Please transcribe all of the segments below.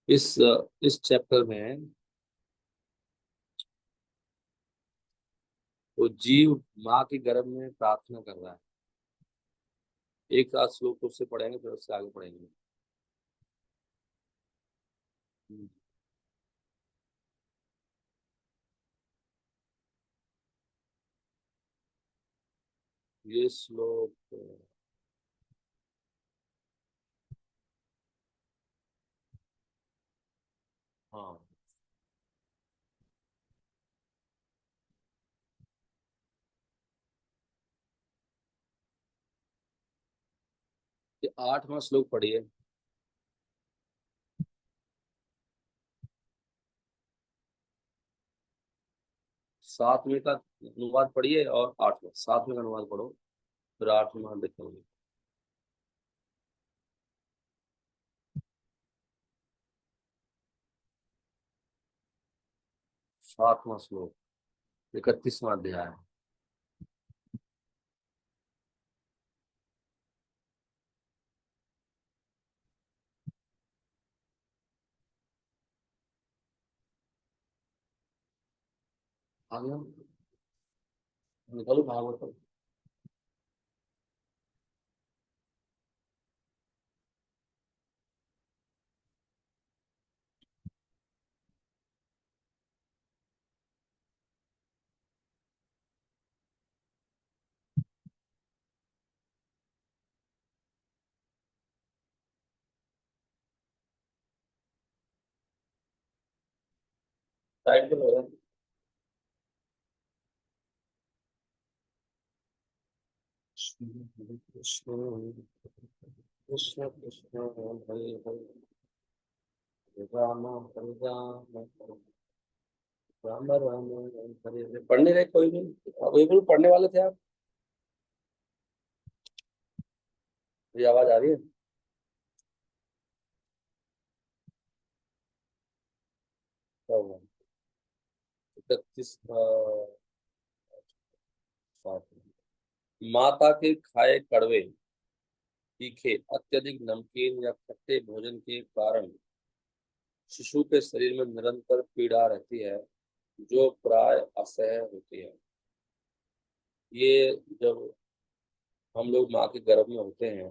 इस चैप्टर में वो जीव माँ के गर्भ में प्रार्थना कर रहा है। एक आध श्लोक उससे पढ़ेंगे, फिर उससे आगे पढ़ेंगे। ये श्लोक हाँ, ये 8वां श्लोक पढ़िए। 7वें का अनुवाद पढ़िए और 8वां, 7वें का अनुवाद पढ़ो, फिर 8वां देखेंगे। 7वां श्लोक, 31वां अध्याय। आगे निकालो भागवत। टाइम पे लगा। कृष्ण कृष्ण कृष्ण कृष्ण हरे हरे, राम हरे राम, राम राम हरे हरे। पढ़ने रहे कोई भी? कोई भी पढ़ने वाले थे आप? ये आवाज आ रही है? क्या हुआ? 31 माता के खाए कड़वे, तीखे, अत्यधिक नमकीन या खट्टे भोजन के कारण शिशु के शरीर में निरंतर पीड़ा रहती है, जो प्राय असह्य होती है। ये जब हम लोग माँ के गर्भ में होते हैं,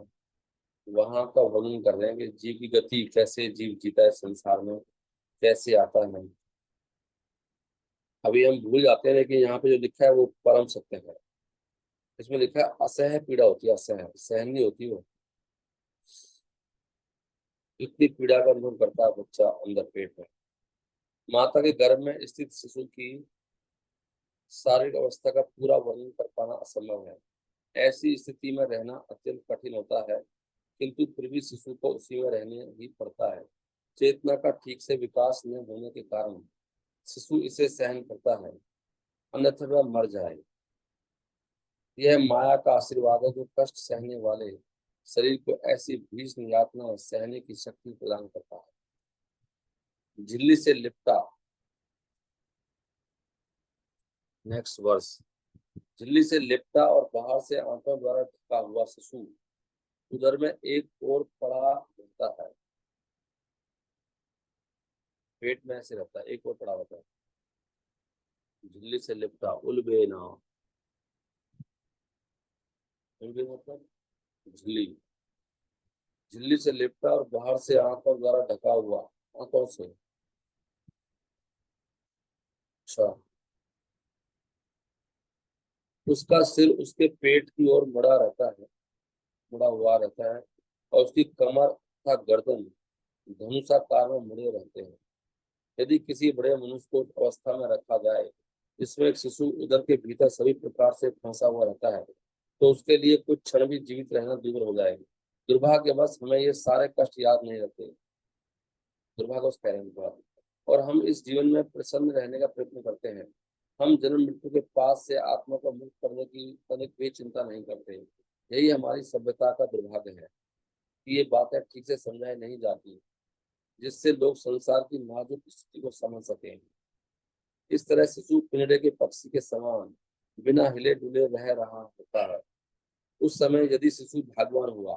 वहां का वर्णन कर रहे हैं कि जीव की गति कैसे जीव जीता है संसार में, कैसे आता है। अभी हम भूल जाते हैं, लेकिन यहाँ पे जो लिखा है वो परम सत्य है। इसमें लिखा है असह्य पीड़ा होती है, असह्य सहन नहीं होती वो। इतनी पीड़ा का अनुभव करता है बच्चा अंदर पेट में। माता के गर्भ में स्थित शिशु की शारीरिक अवस्था का पूरा वर्णन कर पाना असंभव है। ऐसी स्थिति में रहना अत्यंत कठिन होता है, किंतु फिर भी शिशु को उसी में रहने ही पड़ता है। चेतना का ठीक से विकास न होने के कारण शिशु इसे सहन करता है, अन्यथा वह मर जाए। यह माया का आशीर्वाद है, जो कष्ट सहने वाले शरीर को ऐसी भीषण यातना सहने की शक्ति प्रदान करता है। झिल्ली से लिपटा, नेक्स्ट वर्स, झिल्ली से लिपटा और बाहर से आंतों द्वारा ढका हुआ शिशु उदर में एक और पड़ा रहता है। पेट में ऐसे रहता है, एक और पड़ा रहता है। झिल्ली से लिपटा, उलबेना, उलबे मतलब झिल्ली, झिल्ली से लिपटा और बाहर से आंतों द्वारा ढका हुआ, आंतों से। अच्छा, उसका सिर उसके पेट की ओर मुड़ा रहता है, मुड़ा हुआ रहता है, और उसकी कमर तथा गर्दन धनुषाकार में मुड़े रहते हैं। यदि किसी बड़े मनुष्य को उस अवस्था में रखा जाए जिसमें एक शिशु उदर के भीतर सभी प्रकार से फंसा हुआ रहता है, तो उसके लिए कुछ क्षण भी जीवित रहना दूभर हो जाएगी। दुर्भाग्यवश हमें ये सारे कष्ट याद नहीं रहते, दुर्भाग्यवश कह रहे हैं। और हम इस जीवन में प्रसन्न रहने का प्रयत्न करते हैं। हम जन्म मृत्यु के पास से आत्मा को मुक्त करने की भी चिंता नहीं करते। यही हमारी सभ्यता का दुर्भाग्य है कि ये बातें ठीक से समझाई नहीं जाती, जिससे लोग संसार की नाजुक स्थिति को समझ सकें। इस तरह शिशु पिंजरे के पक्षी के समान बिना हिले डुले रह रहा होता है। उस समय यदि शिशु भाग्यवान हुआ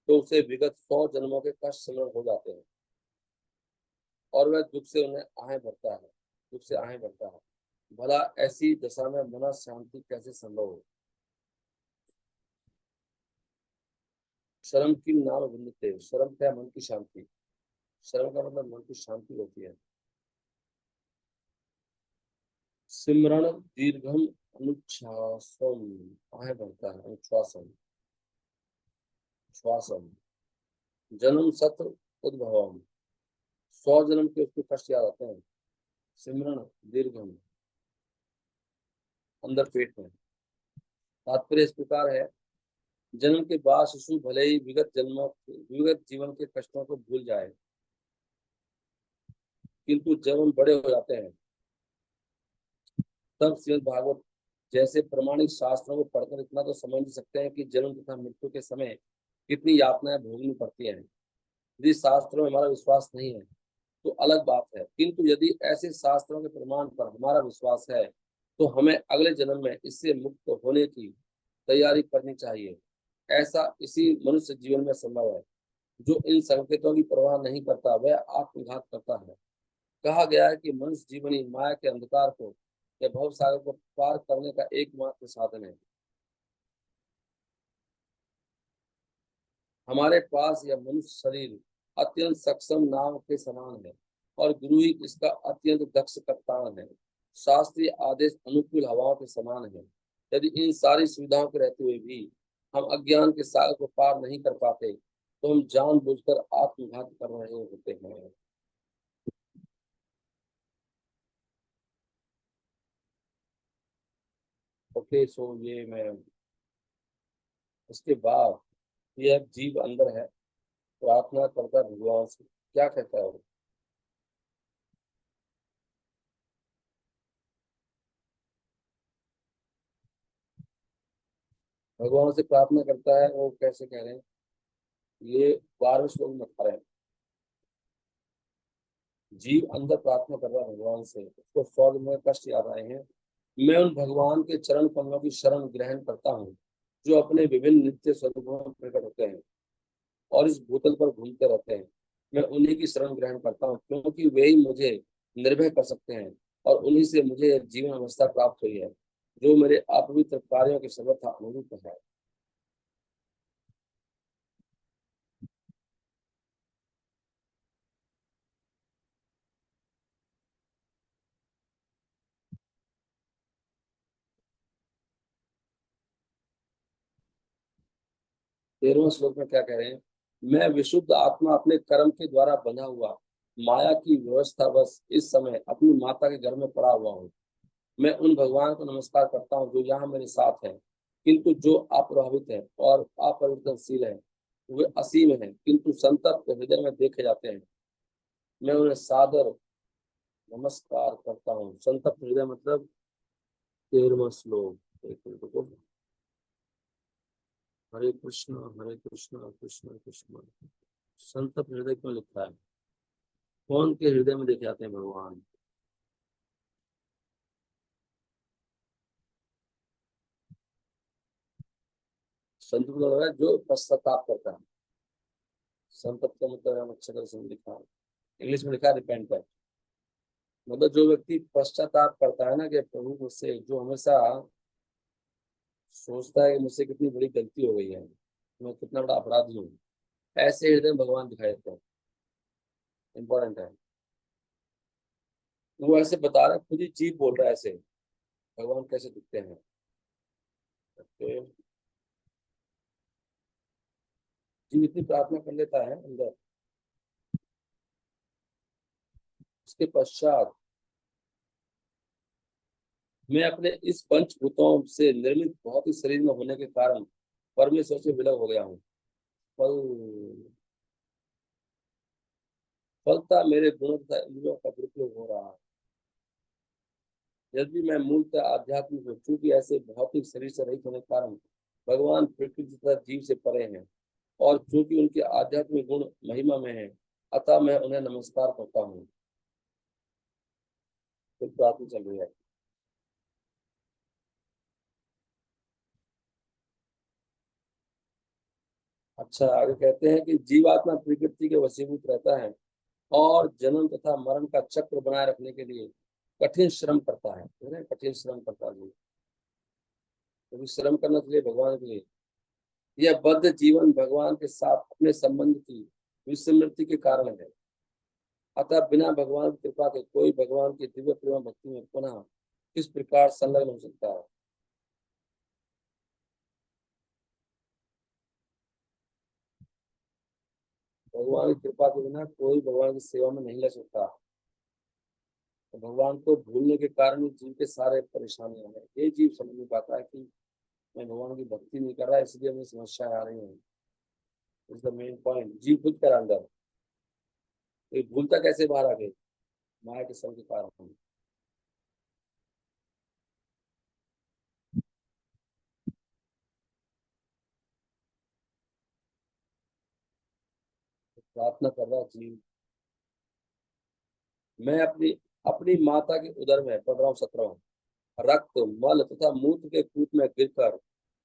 तो उसे विगत 100 जन्मों के कष्ट स्मरण हो जाते हैं और वह दुख से उन्हें आहें भरता है, दुख से आहें भरता है। भला ऐसी दशा में मन शांति कैसे संभव हो? शर्म की नाम विन्दते, शर्म क्या? मन की शांति। शर्म का मतलब मन की शांति होती है। सिमरण दीर्घम अनुच्छासम, आहें भरता है, अनुच्छ्वासम, श्वासम। जन्म सत्र उद्भवम, 100 जन्म के उसके कष्ट याद आते हैं। सिमरण दीर्घम, अंदर पेट में। तात्पर्य इस प्रकार है, जन्म के बाद शिशु भले ही विगत जीवन के कष्टों को भूल जाए, किंतु जब हम बड़े हो जाते हैं तब श्रीमद् भागवत जैसे प्रमाणिक शास्त्रों को पढ़कर इतना तो समझ सकते हैं कि जन्म तथा मृत्यु के समय कितनी यातनाएं भोगनी पड़ती हैं। यदि शास्त्रों में हमारा विश्वास नहीं है तो अलग बात है, किंतु यदि ऐसे शास्त्रों के प्रमाण पर हमारा विश्वास है तो हमें अगले जन्म में इससे मुक्त होने की तैयारी करनी चाहिए। ऐसा इसी मनुष्य जीवन में संभव है। जो इन संकेतों की परवाह नहीं करता वह आत्मघात करता है। कहा गया है कि मनुष्य जीवन ही माया के अंधकार को या भव सागर को पार करने का एकमात्र साधन है। हमारे पास यह मनुष्य शरीर अत्यंत सक्षम नाव के समान है और गुरु ही इसका अत्यंत दक्ष कप्तान है। शास्त्रीय आदेश अनुकूल हवाओं के समान है। यदि इन सारी सुविधाओं के रहते हुए भी हम अज्ञान के सागर को पार नहीं कर पाते तो हम जानबूझकर आत्मघात कर रहे होते हैं। ओके, सो ये मैं उसके बाद यह जीव अंदर है, प्रार्थना करता है भगवान से, क्या कहता है वो? भगवान से प्रार्थना करता है, वो कैसे कह रहे हैं? ये 12वें श्लोक में बता रहे हैं। जीव अंदर प्रार्थना कर रहा है भगवान से, उसको स्वर्ग में कष्ट याद आए हैं। मैं उन भगवान के चरण कमलों की शरण ग्रहण करता हूँ जो अपने विभिन्न नित्य स्वरूपों में प्रकट होते हैं और इस भूतल पर घूमते रहते हैं। मैं उन्हीं की शरण ग्रहण करता हूँ क्योंकि वे ही मुझे निर्भय कर सकते हैं और उन्हीं से मुझे यह जीवन अवस्था प्राप्त हुई है जो मेरे अपवित्र कार्यों के सर्वथा अनुरूप है। 13वें श्लोक में क्या कह रहे हैं? मैं विशुद्ध आत्मा अपने कर्म के द्वारा बंधा हुआ माया की व्यवस्था बस इस समय अपनी माता के घर में पड़ा हुआ हूँ। मैं उन भगवान को नमस्कार करता हूँ जो यहाँ मेरे साथ है, किंतु जो अप्रभावित है और अपरिवर्तनशील है। वे असीम है किंतु संतप्त हृदय में देखे जाते हैं। मैं उन्हें सादर नमस्कार करता हूँ। संतप्त हृदय मतलब 13वां श्लोक, एक मिनट रुको। हरे कृष्ण कृष्ण कृष्ण। संतप्त हृदय क्यों लिखा है? कौन के हृदय में देखे जाते हैं भगवान? संत को लग रहा है जो पश्चाताप करता है। संतप्त का मतलब हम अच्छे तरह से लिखा है, इंग्लिश में लिखा है रिपेंटेंट। मतलब जो व्यक्ति पश्चाताप करता है ना कि प्रभु मुझसे, जो हमेशा सोचता है कि मुझसे कितनी बड़ी गलती हो गई है, मैं कितना बड़ा अपराधी हूँ, ऐसे हृदय में भगवान दिखाई देते हैं। इंपॉर्टेंट है। वो ऐसे बता रहा है, खुद ही जीव बोल रहा है ऐसे भगवान कैसे दिखते हैं। तो जीव इतनी प्रार्थना कर लेता है अंदर, उसके पश्चात मैं अपने इस पंचभूतों से निर्मित भौतिक शरीर में होने के कारण परमेश्वर से विलग हो गया हूँ। फल फलता मेरे गुणों तथा इंद्रियों का दुरुपयोग हो रहा है। यदि मैं मूलतः आध्यात्मिक हूँ, चूंकि ऐसे भौतिक शरीर से रहित होने के कारण भगवान प्रकृति तथा जीव से परे हैं और चूंकि उनके आध्यात्मिक गुण महिमा में है, अतः मैं उन्हें नमस्कार करता हूँ। फिर प्रार्थना चल रही है। अच्छा, आगे कहते हैं कि जीवात्मा प्रकृति के वशीभूत रहता है और जन्म तथा मरण का चक्र बनाए रखने के लिए कठिन श्रम करता है। कठिन श्रम करता है, क्योंकि श्रम करना चाहिए भगवान के लिए। यह बद्ध जीवन भगवान के साथ अपने संबंध की विस्मृति के कारण है। अतः बिना भगवान की कृपा के कोई भगवान की दिव्य प्रेम भक्ति में पुनः किस प्रकार संलग्न हो सकता है। भगवान की कृपा के बिना कोई भगवान की सेवा में नहीं लग सकता। तो भगवान को भूलने के कारण ही जीव के सारे परेशानियां हैं। ये जीव समझ नहीं पाता है कि मैं भगवान की भक्ति नहीं कर रहा, इसलिए हमें समस्याएं आ रही हैं। Is the main point. जीव खुद कर अंदर ये भूलता कैसे बाहर आ गई, माया के संग के कारण। प्रार्थना कर रहा जीव, मैं अपनी अपनी माता के उदर में पढ़ रहा हूँ 17, रक्त मल तथा मूत्र के कूप में गिरकर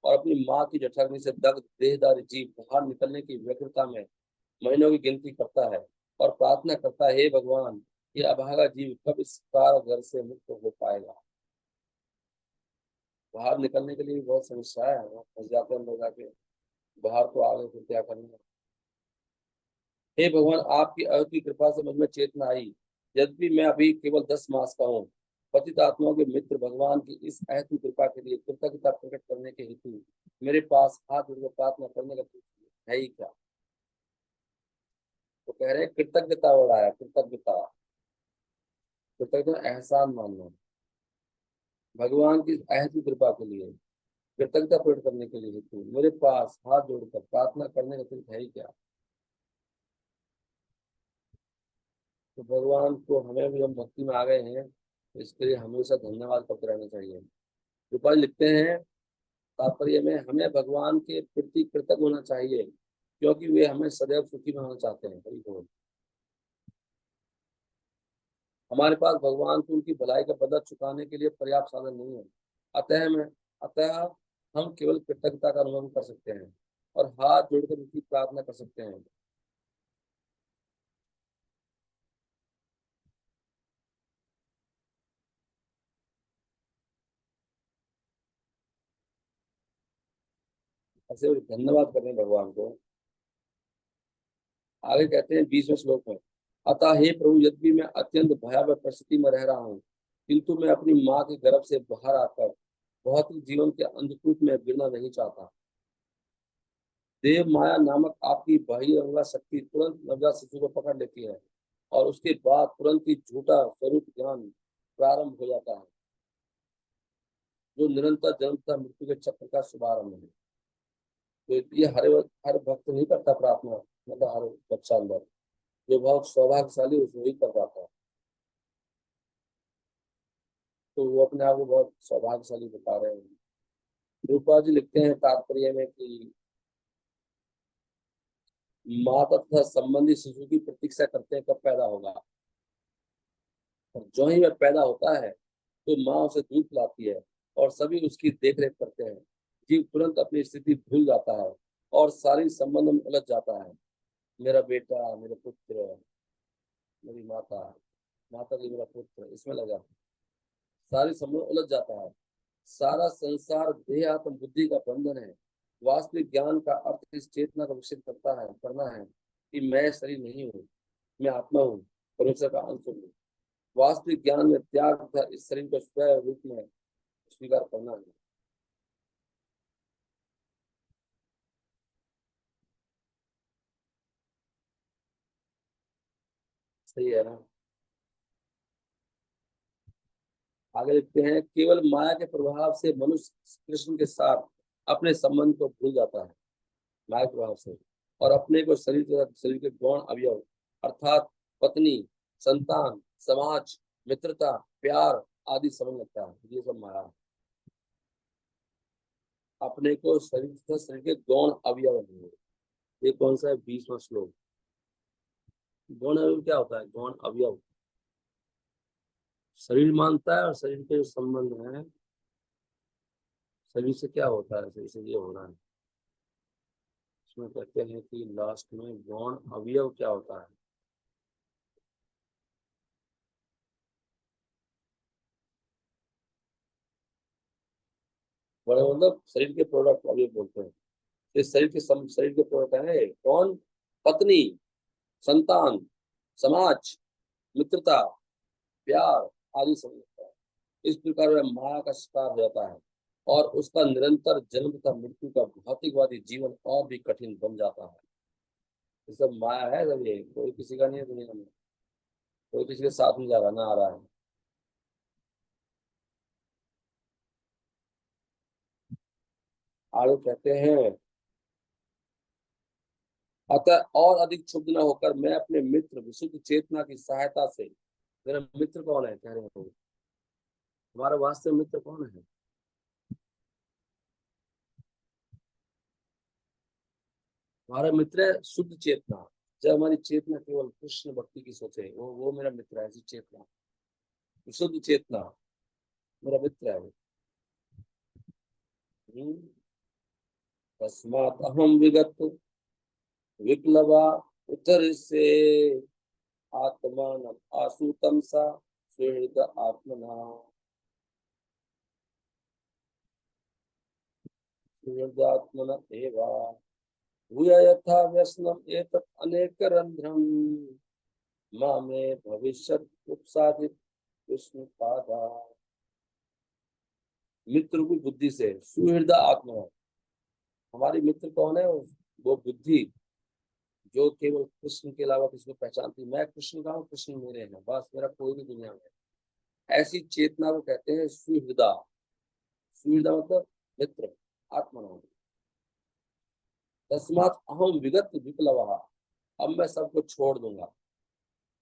और अपनी माँ की जठरग्नि से दग्ध देहदारी जीव बाहर निकलने की व्यग्रता में महीनों की गिनती करता है और प्रार्थना करता है, हे भगवान, ये अभागा जीव कब इस कारागार से मुक्त हो पाएगा। बाहर निकलने के लिए भी बहुत समस्या है, फंस जाते हैं अंदर जाके। बाहर तो आ गए फिर क्या करेंगे। हे भगवान, आपकी अति कृपा से मुझ में चेतना आई। यद्यपि मैं अभी केवल 10 मास का हूँ, पतित आत्माओं के मित्र भगवान की इस अति कृपा के लिए कृतज्ञता प्रकट करने के हेतु मेरे पास हाथ जोड़कर प्रार्थना करने का कुछ है ही क्या। तो कह रहे हैं कृतज्ञता हो रहा है, कृतज्ञता। कृतज्ञता एहसान मानना भगवान की अति कृपा के लिए, कृतज्ञता प्रकट करने के लिए हेतु मेरे पास हाथ जोड़कर प्रार्थना करने का कुछ है ही क्या। तो भगवान को हमें भी, हम भक्ति में आ गए हैं तो इसके लिए हमेशा धन्यवाद करते रहना चाहिए। ऊपर लिखते हैं तात्पर्य में, हमें भगवान के प्रति कृतज्ञ होना चाहिए क्योंकि वे हमें सदैव सुखी बनाना चाहते हैं। हरि बोल। हमारे पास भगवान को उनकी भलाई का बदला चुकाने के लिए पर्याप्त साधन नहीं है। अतः में अतः हम केवल कृतज्ञता का अनुभव कर सकते हैं और हाथ जोड़कर उनकी प्रार्थना कर सकते हैं। ऐसे धन्यवाद करें भगवान को। आगे कहते हैं 20वें श्लोक में, अतः हे प्रभु, यद्यपि मैं अत्यंत भयावह परिस्थिति में रह रहा हूँ, किंतु मैं अपनी माँ के गर्भ से बाहर आकर भौतिक जीवन के अंधकूप में गिरना नहीं चाहता। देव माया नामक आपकी बहिरंगा शक्ति तुरंत नवजात शिशु को पकड़ लेती है और उसके बाद तुरंत ही झूठा स्वरूप ज्ञान प्रारंभ हो जाता है, जो निरंतर जन्म तथा मृत्यु के चक्र का शुभारंभ है। तो ये हर भक्त नहीं करता प्रार्थना, मतलब हर बच्चा अंदर जो बहुत सौभाग्यशाली उसको ही कर पाता है। तो वो अपने आप को बहुत सौभाग्यशाली बता रहे हैं। रूपा जी लिखते हैं तात्पर्य में कि माता तथा संबंधी शिशु की प्रतीक्षा करते हैं कब पैदा होगा, और जो ही वह पैदा होता है तो माँ उसे दूध पिलाती है और सभी उसकी देखरेख करते हैं। जीव तुरंत अपनी स्थिति भूल जाता है और सारी संबंध में उलझ जाता है। मेरा बेटा, मेरे पुत्र, मेरी माता, माता की मेरा पुत्र, इसमें लगा सारी संबंध उलझ जाता है। सारा संसार देह आत्म बुद्धि का बंधन है। वास्तविक ज्ञान का अर्थ इस चेतना का विकसित करना है कि मैं शरीर नहीं हूँ, मैं आत्मा हूँ, परमेश्वर का अंश हूँ। वास्तविक ज्ञान में त्याग तथा इस शरीर को स्वयं रूप में स्वीकार करना है। सही है ना। आगे लिखते हैं, केवल माया के प्रभाव से मनुष्य कृष्ण के साथ अपने संबंध को भूल जाता है, माया के प्रभाव से, और अपने को शरीर के गौण अवयव अर्थात पत्नी, संतान, समाज, मित्रता, प्यार आदि समझ लगता है। ये सब माया है। अपने को शरीर तथा शरीर के गौण अवयव है। ये कौन सा है, 20वां श्लोक। गौण अवयव क्या होता है, गौण अवयव शरीर मानता है और शरीर के जो संबंध है, शरीर से क्या होता है, शरीर से ये हो रहा है। इसमें कहते हैं कि लास्ट में गौण अवयव क्या होता है। बड़े मतलब शरीर के प्रोडक्ट अवयव बोलते हैं। इस शरीर के प्रोडक्ट है कौन? पत्नी, संतान, समाज, मित्रता, प्यार आदि समझता है। इस प्रकार वह माया का शिकार हो जाता है और उसका निरंतर जन्म तथा मृत्यु का भौतिकवादी जीवन और भी कठिन बन जाता है। ये सब माया है। जब ये कोई किसी का नहीं है दुनिया में, कोई किसी के साथ नहीं जा रहा, ना आ रहा है। आगे कहते हैं, अतः और अधिक क्षुब्ध न होकर मैं अपने मित्र विशुद्ध चेतना की सहायता से, मेरा मित्र कौन है कह रहे हैं लोग? हमारा वास्तविक मित्र कौन है? हमारा मित्र है शुद्ध चेतना। जब हमारी चेतना केवल कृष्ण भक्ति की सोचे, वो मेरा मित्र है। ऐसी चेतना, विशुद्ध चेतना मेरा मित्र है वो। हम्म, तस्मात् अहम विगत विप्लवा उतर से आत्मान आसुतम सा सुहृद आत्मना सुहृद आत्मना एवा भूय यथा व्यसनम एतत् अनेक रंध्रम मामे भविष्यत् उपसादित विष्णु पादा। मित्र की बुद्धि से सुहृद आत्मा, हमारी मित्र कौन है? वो बुद्धि जो केवल कृष्ण के अलावा किसी को पहचानती। मैं कृष्ण का हूँ, कृष्ण मेरे हैं, बस मेरा कोई भी दुनिया में। ऐसी चेतना को कहते हैं सुहृदा। सुहृदा मतलब मित्र, आत्मा। तस्मात् अहम विगत विप्लवा, अब मैं सबको छोड़ दूंगा।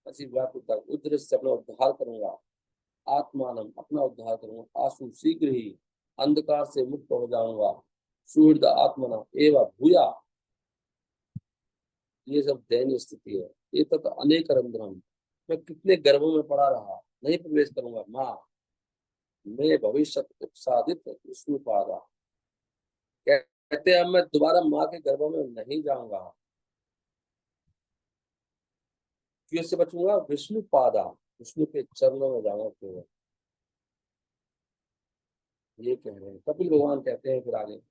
ऐसी व्याकुलता उद्र से अपना उद्धार करूंगा। आत्मान अपना उद्धार करूंगा। आंसू शीघ्र ही अंधकार से मुक्त हो जाऊंगा। सुहृद आत्मना एवं भूया, ये सब दयनीय स्थिति है। ये तो अनेक रंध्रम, मैं कितने गर्भों में पड़ा रहा, नहीं प्रवेश करूंगा। माँ मैं भविष्य उपसादित विष्णु पादा, कहते हैं अब मैं दोबारा माँ के गर्भों में नहीं जाऊंगा। क्यों से बचूंगा? विष्णु पादा, विष्णु के चरणों में जाऊंगा केवल। ये कह रहे हैं कपिल भगवान, कहते हैं फिर आगे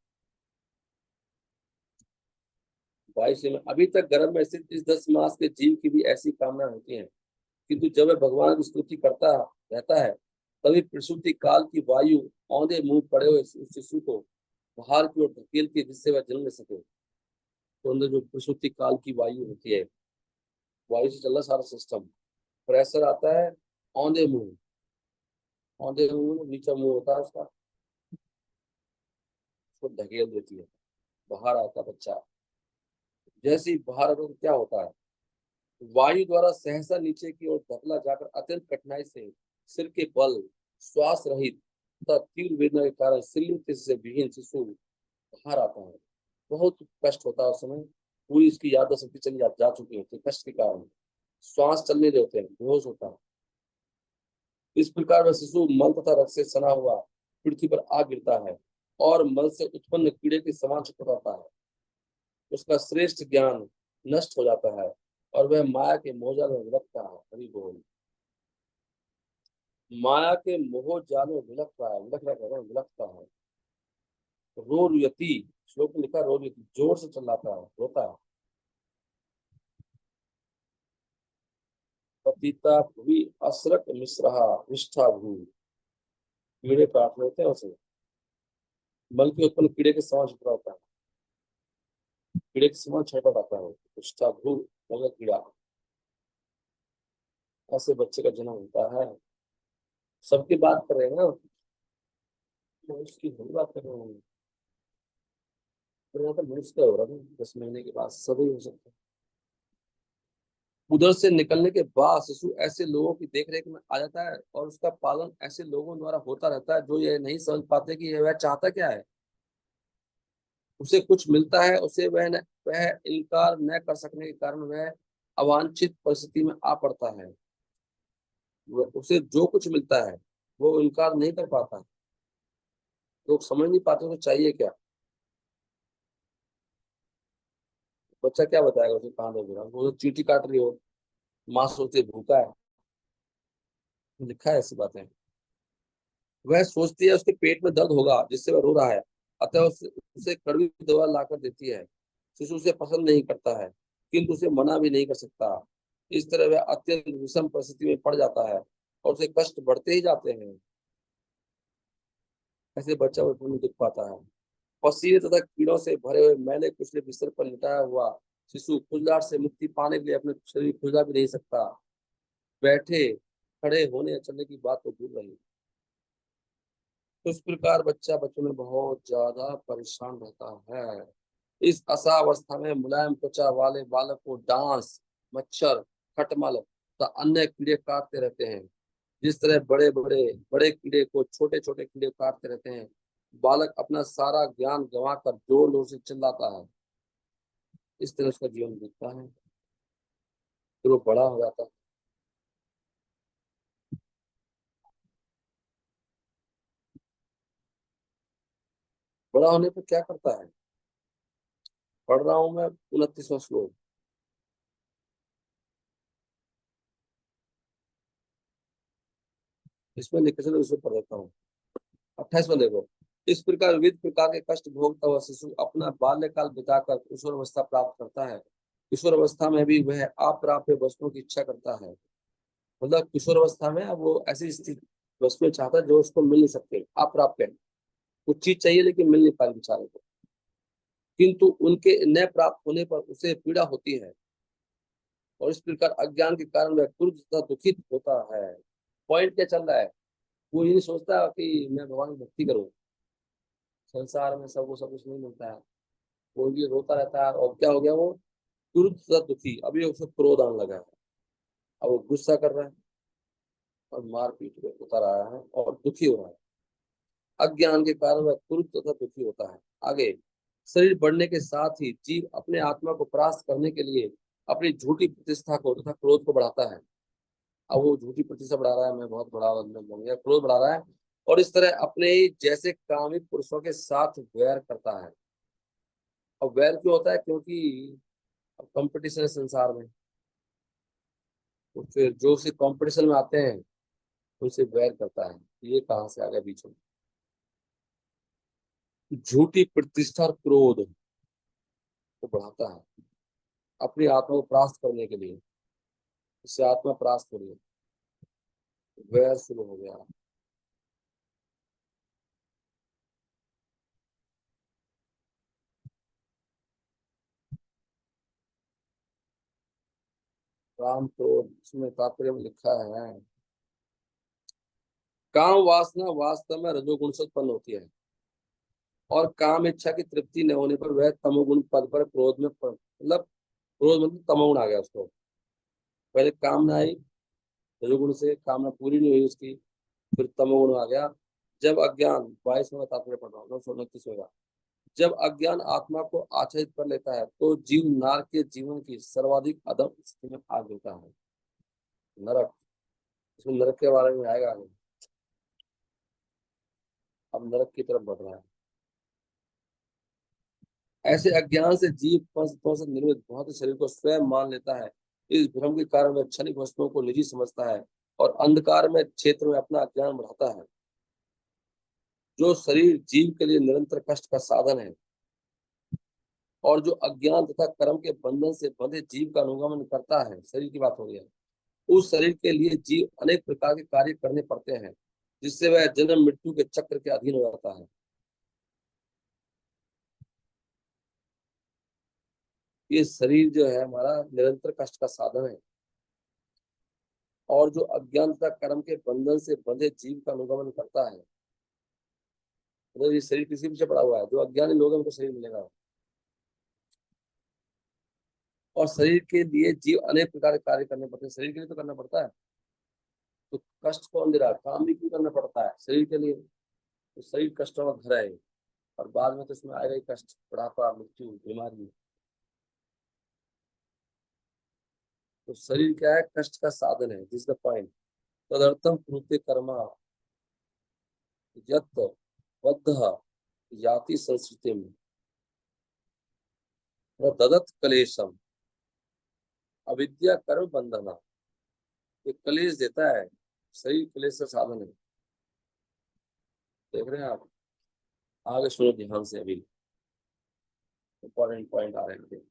22 में, अभी तक गर्भ में स्थित इस 10 मास के जीव की भी ऐसी कामना होती है, किंतु जब वह भगवान की स्तुति करता रहता है, तभी प्रसूति काल की वायु औंधे मुंह पड़े हुए उस शिशु को बाहर की ओर धकेलती है, जिससे वह जन्म ले सके। तो अंदर जो प्रसूति काल की वायु होती है, वायु से चल रहा सारा सिस्टम, प्रेशर आता है औंधे मुंह। औंधे मुंह में नीचा मुंह होता है उसका, उसको धकेल देती है, बाहर आता बच्चा। जैसे ही बाहर आता तो क्या होता है? वायु द्वारा सहसा नीचे की ओर धकला जाकर अत्यंत कठिनाई से सिर के बल श्वास रहित तथा तीव्र वेदना के कारण शरीर से विहीन शिशु बाहर आता है। बहुत कष्ट होता है उस समय। पूरी इसकी याददाश्त शक्ति चली जा चुकी होती है कष्ट के कारण। श्वास चलने देते हैं, बेहोश होता है। इस प्रकार वह शिशु मल तथा रक्त से सना हुआ पृथ्वी पर आ गिरता है और मल से उत्पन्न कीड़े के समान चक्कर आता है। उसका श्रेष्ठ ज्ञान नष्ट हो जाता है और वह माया के मोहजाल में विलपता है। हरि बोल। माया के मोह जाल में विलप रहा है, विलप रहा है, विलपता है। रोरयति, श्लोक में लिखा रोरयति, जोर से चिल्लाता है, रोता है। पतिता भूवि असरक मिश्रहा विष्ठा भू, कीड़े काट लेते हैं उसे। मल के उत्पन्न कीड़े के समान छिपा होता है, कीड़े के समान छटपट आता है। विष्ठा भू मतलब कीड़ा। ऐसे बच्चे का जन्म होता है। सबकी बात कर रहे हैं ना, तो उसकी हम बात कर रहे हैं। तो यहाँ पर मनुष्य हो रहा है 10 महीने के बाद सभी हो सकता है। उधर से निकलने के बाद शिशु ऐसे लोगों की देखरेख में आ जाता है और उसका पालन ऐसे लोगों द्वारा होता रहता है जो ये नहीं समझ पाते कि वह चाहता क्या है। उसे कुछ मिलता है, उसे वह इनकार न कर सकने के कारण वह अवांछित परिस्थिति में आ पड़ता है। उसे जो कुछ मिलता है वो इनकार नहीं कर पाता। लोग समझ नहीं पाते तो चाहिए क्या। बच्चा क्या बताएगा उसे कहाँ दर्द हो रहा है? वो तो चींटी काट रही हो, माँ सोचती है भूखा है, लिखा है ऐसी बातें। वह सोचती है उसके पेट में दर्द होगा जिससे वह रो रहा है, अतः उसे उसे कड़वी दवा लाकर देती है। शिशु उसे पसंद नहीं करता है, किंतु उसे मना भी नहीं कर सकता। इस तरह वह अत्यंत विषम परिस्थिति में पड़ जाता है और उसे कष्ट बढ़ते ही जाते हैं। ऐसे बच्चा बचपन में दुख पाता है। पसीने तथा कीड़ों से भरे हुए मैले कुचले बिस्तर पर लिटाया हुआ शिशु खुजलाहट से मुक्ति पाने के लिए अपने शरीर खुजला भी नहीं सकता। बैठे खड़े होने या चलने की बात तो दूर रही। तो इस प्रकार बच्चा बचपन में बहुत ज्यादा परेशान रहता है। इस असावस्था में मुलायम त्वचा वाले बालक को डांस, मच्छर, खटमल तथा अन्य कीड़े काटते रहते हैं। जिस तरह बड़े बड़े बड़े कीड़े को छोटे छोटे कीड़े काटते रहते हैं, बालक अपना सारा ज्ञान गंवाकर जोर जोर से चिल्लाता है। इस तरह उसका जीवन बीतता है, फिर वो बड़ा हो जाता है। बड़ा होने पर क्या करता है? पढ़ रहा हूं मैं 29वां श्लोक। इसमें लिखे चलो इसको पढ़ देता हूँ। 28वां देखो। इस प्रकार विविध प्रकार के कष्ट भोगता हुआ शिशु अपना बाल्यकाल बिताकर किशोर अवस्था प्राप्त करता है। किशोर अवस्था में भी वह अप्राप्य वस्तुओं की इच्छा करता है। मतलब किशोर अवस्था में अब वो ऐसी स्थिति वस्तुएं चाहता है जो उसको मिल नहीं सकते, अप्राप्य है। कुछ चीज चाहिए लेकिन मिल नहीं पा रही बेचारे को, किंतु उनके न प्राप्त होने पर उसे पीड़ा होती है। और इस प्रकार अज्ञान के कारण वह क्रुद्ध तथा दुखित होता है। पॉइंट क्या चल रहा है? वो ये नहीं सोचता कि मैं भगवान की भक्ति करूं, संसार में सबको सब कुछ नहीं मिलता है, वो ये रोता रहता है। और क्या हो गया वो? क्रुद्ध तथा दुखी, अभी उसको क्रोध आने लगा है। अब वो गुस्सा कर रहा है और मार पीट के उतर आया है और दुखी हो रहा है। अज्ञान के कारण वह क्रुद्ध तथा दुखी होता है। आगे, शरीर बढ़ने के साथ ही जीव अपने आत्मा को परास्त करने के लिए अपनी झूठी प्रतिष्ठा को तथा क्रोध को बढ़ाता है। अब वो झूठी प्रतिष्ठा बढ़ा रहा है, मैं बहुत बड़ा बंदर बन गया, क्रोध बढ़ा रहा है। और इस तरह अपने ही जैसे कामिक पुरुषों के साथ वैर करता है। अब वैर क्यों होता है? क्योंकि अब कंपटीशन है संसार में, तो फिर जो उसे कंपटीशन में आते हैं उनसे वैर करता है। ये कहाँ से आ गया बीच में? झूठी प्रतिष्ठा और क्रोध को बढ़ाता है अपनी आत्मा को परास्त करने के लिए। इससे आत्मा परास्त हो रही है, वैर शुरू हो गया। काम क्रोध, इसमें तात्पर्य में लिखा है काम वासना वास्तव में रजोगुण से उत्पन्न होती है, और काम इच्छा की तृप्ति न होने पर वह तमोगुण पद पर क्रोध में मतलब क्रोध मतलब तमोगुण आ गया उसको। पहले कामना आई, रजोगुण से कामना पूरी नहीं हुई उसकी, फिर तमोगुण आ गया। जब अज्ञान, 22वां तात्पर्य पढ़ रहा हूँ, 29 होगा। जब अज्ञान आत्मा को आच्छादित कर लेता है तो जीव नार के जीवन की सर्वाधिक अधम स्थिति में आ जाता है, नरक। इसमें नरक के बारे में आएगा आगे। अब नरक की तरफ बढ़ रहा है। ऐसे अज्ञान से जीव पंचतत्वों से निर्मित भौतिक शरीर को स्वयं मान लेता है। इस भ्रम के कारण वह क्षणिक वस्तुओं को निजी समझता है और अंधकार में क्षेत्र में अपना अज्ञान बढ़ाता है। जो शरीर जीव के लिए निरंतर कष्ट का साधन है, और जो अज्ञान तथा कर्म के बंधन से बंधे जीव का अनुगमन करता है, शरीर की बात हो रही है, उस शरीर के लिए जीव अनेक प्रकार के कार्य करने पड़ते हैं, जिससे वह जन्म मृत्यु के चक्र के अधीन हो जाता है। ये शरीर जो है हमारा निरंतर कष्ट का साधन है, और जो अज्ञान तथा कर्म के बंधन से बंधे जीव का अनुगमन करता है। मतलब ये शरीर किसी पीछे पड़ा हुआ है, जो अज्ञानी लोग हैं उनको शरीर मिलेगा। और शरीर के लिए जीव अनेक प्रकार के कार्य करने पड़ते हैं, शरीर के लिए तो करना पड़ता है। तो कष्ट कौन दे रहा है? काम भी क्यों करना पड़ता है शरीर के लिए? तो शरीर कष्टों का घर है, और बाद में तो इसमें आएगा ही कष्ट, बुढ़ापा, मृत्यु, बीमारी। तो शरीर क्या है? कष्ट का साधन है, दिस द पॉइंट। तदर्थम कृत्य कर्मा यत् बद्ध याति संस्कृति में। ददत कलेशम अविद्या कर्म बंधना, ये कलेश देता है, सही कलेश का साधन है। देख रहे हैं आप, आगे सुनो ध्यान से, अभी इंपॉर्टेंट पॉइंट आ रहे हैं।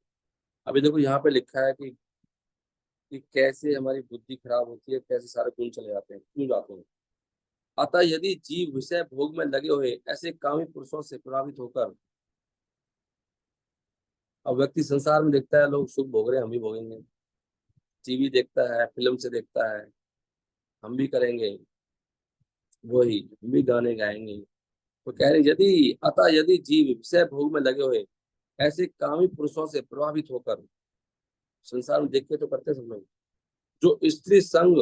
अभी देखो यहाँ पे लिखा है कि कैसे हमारी बुद्धि खराब होती है, कैसे सारे गुण चले जाते हैं, क्यों जाते हैं। अतः यदि जीव विषय भोग में लगे हुए ऐसे कामी पुरुषों से प्रभावित होकर, अब व्यक्ति संसार में देखता है लोग सुख भोग रहे हैं, हम भी भोगेंगे, टीवी देखता है, फिल्म से देखता है, हम भी करेंगे वही, हम भी गाने गाएंगे। तो कह रहे यदि अतः यदि जीव विषय भोग में लगे हुए ऐसे कामी पुरुषों से प्रभावित होकर, संसार में देख के तो करते सब लोग, जो स्त्री संग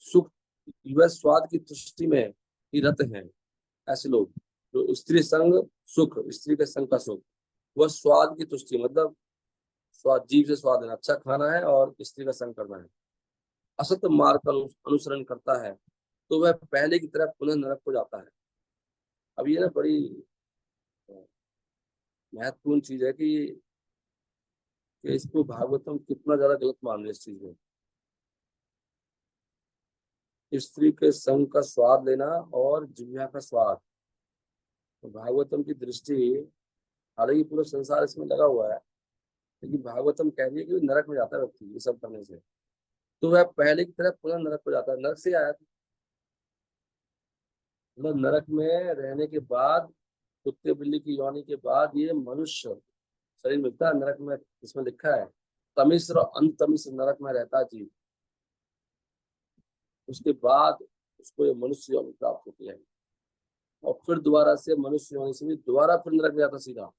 सुख व स्वाद की तुष्टि में ही रत हैं, ऐसे लोग जो स्त्री संग सुख, स्त्री के संग का सुख, वह स्वाद की तुष्टि मतलब स्वाद, जीव से स्वाद लेना, अच्छा खाना है और स्त्री का संग करना है, असत मार्ग का अनुसरण करता है, तो वह पहले की तरह पुनः नरक हो जाता है। अब ये ना बड़ी महत्वपूर्ण चीज है कि इसको भागवतम कितना ज्यादा गलत मान रहे इस चीज में। स्त्री के संग का स्वाद लेना और जिह्वा का स्वाद, तो भागवतम की दृष्टि, हालांकि पूरा संसार इसमें लगा हुआ है, लेकिन भागवतम कह रही है कि नरक में जाता है व्यक्ति ये सब करने से, तो वह पहले की तरह पुनः नरक हो जाता है। नरक से आया था, मतलब नरक में रहने के बाद, कुत्ते बिल्ली की योनि के बाद ये मनुष्य शरीर मिलता है नरक में। इसमें लिखा है तमिश्र अंतमिश्र नरक में रहता जीव, उसके बाद उसको ये मनुष्य योनि प्राप्त होती है, और फिर दोबारा से मनुष्य योनि से भी दोबारा फिर नरक में जाता सीधा,